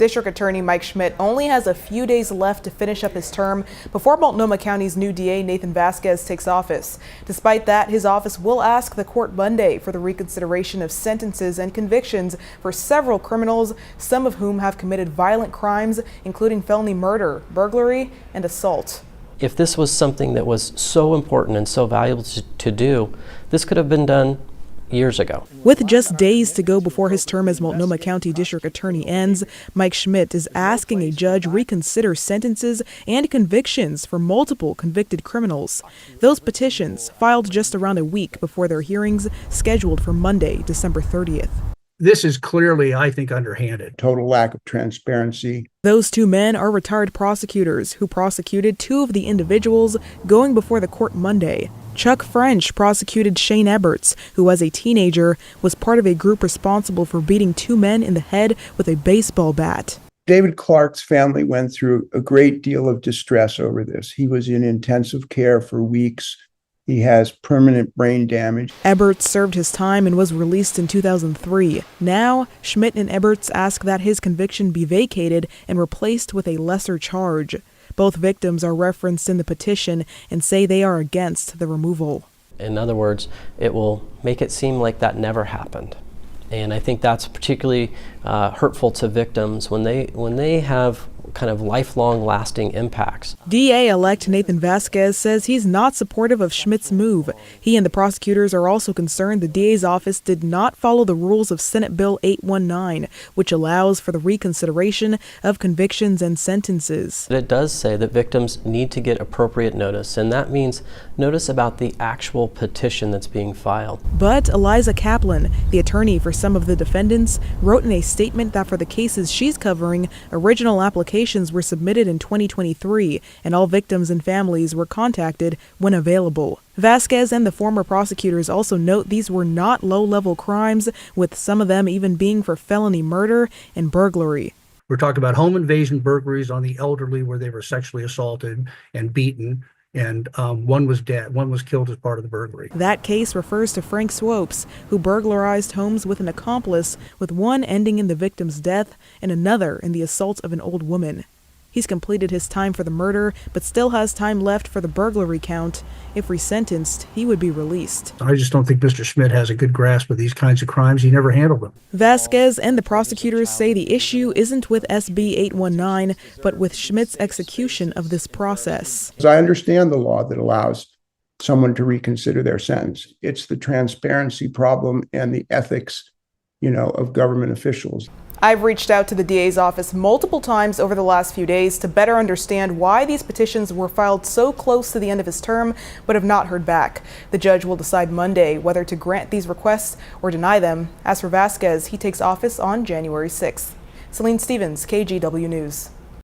District Attorney Mike Schmidt only has a few days left to finish up his term before Multnomah County's new DA Nathan Vasquez takes office. Despite that, his office will ask the court Monday for the reconsideration of sentences and convictions for several criminals, some of whom have committed violent crimes, including felony murder, burglary, and assault. If this was something that was so important and so valuable to do, this could have been done years ago. With just days to go before his term as Multnomah County District Attorney ends, Mike Schmidt is asking a judge reconsider sentences and convictions for multiple convicted criminals. Those petitions filed just around a week before their hearings scheduled for Monday, December 30th. This is clearly, I think, underhanded. Total lack of transparency. Those two men are retired prosecutors who prosecuted two of the individuals going before the court Monday. Chuck French prosecuted Shane Eberts, who as a teenager was part of a group responsible for beating two men in the head with a baseball bat. David Clark's family went through a great deal of distress over this. He was in intensive care for weeks. He has permanent brain damage. Eberts served his time and was released in 2003. Now, Schmidt and Eberts ask that his conviction be vacated and replaced with a lesser charge. Both victims are referenced in the petition and say they are against the removal. In other words, it will make it seem like that never happened. And I think that's particularly hurtful to victims when they have kind of lifelong lasting impacts. DA-elect Nathan Vasquez says he's not supportive of Schmidt's move. He and the prosecutors are also concerned the DA's office did not follow the rules of Senate Bill 819, which allows for the reconsideration of convictions and sentences. It does say that victims need to get appropriate notice, and that means notice about the actual petition that's being filed. But Eliza Kaplan, the attorney for some of the defendants, wrote in a statement that for the cases she's covering, original applications were submitted in 2023, and all victims and families were contacted when available. Vasquez and the former prosecutors also note these were not low-level crimes, with some of them even being for felony murder and burglary. We're talking about home invasion burglaries on the elderly where they were sexually assaulted and beaten, and one was dead. One was killed as part of the burglary. That case refers to Frank Swopes, who burglarized homes with an accomplice, with one ending in the victim's death and another in the assault of an old woman. He's completed his time for the murder, but still has time left for the burglary count. If resentenced, he would be released. I just don't think Mr. Schmidt has a good grasp of these kinds of crimes. He never handled them. Vasquez and the prosecutors say the issue isn't with SB 819, but with Schmidt's execution of this process. I understand the law that allows someone to reconsider their sentence. It's the transparency problem and the ethics, of government officials. I've reached out to the DA's office multiple times over the last few days to better understand why these petitions were filed so close to the end of his term, but have not heard back. The judge will decide Monday whether to grant these requests or deny them. As for Vasquez, he takes office on January 6th. Celine Stevens, KGW News.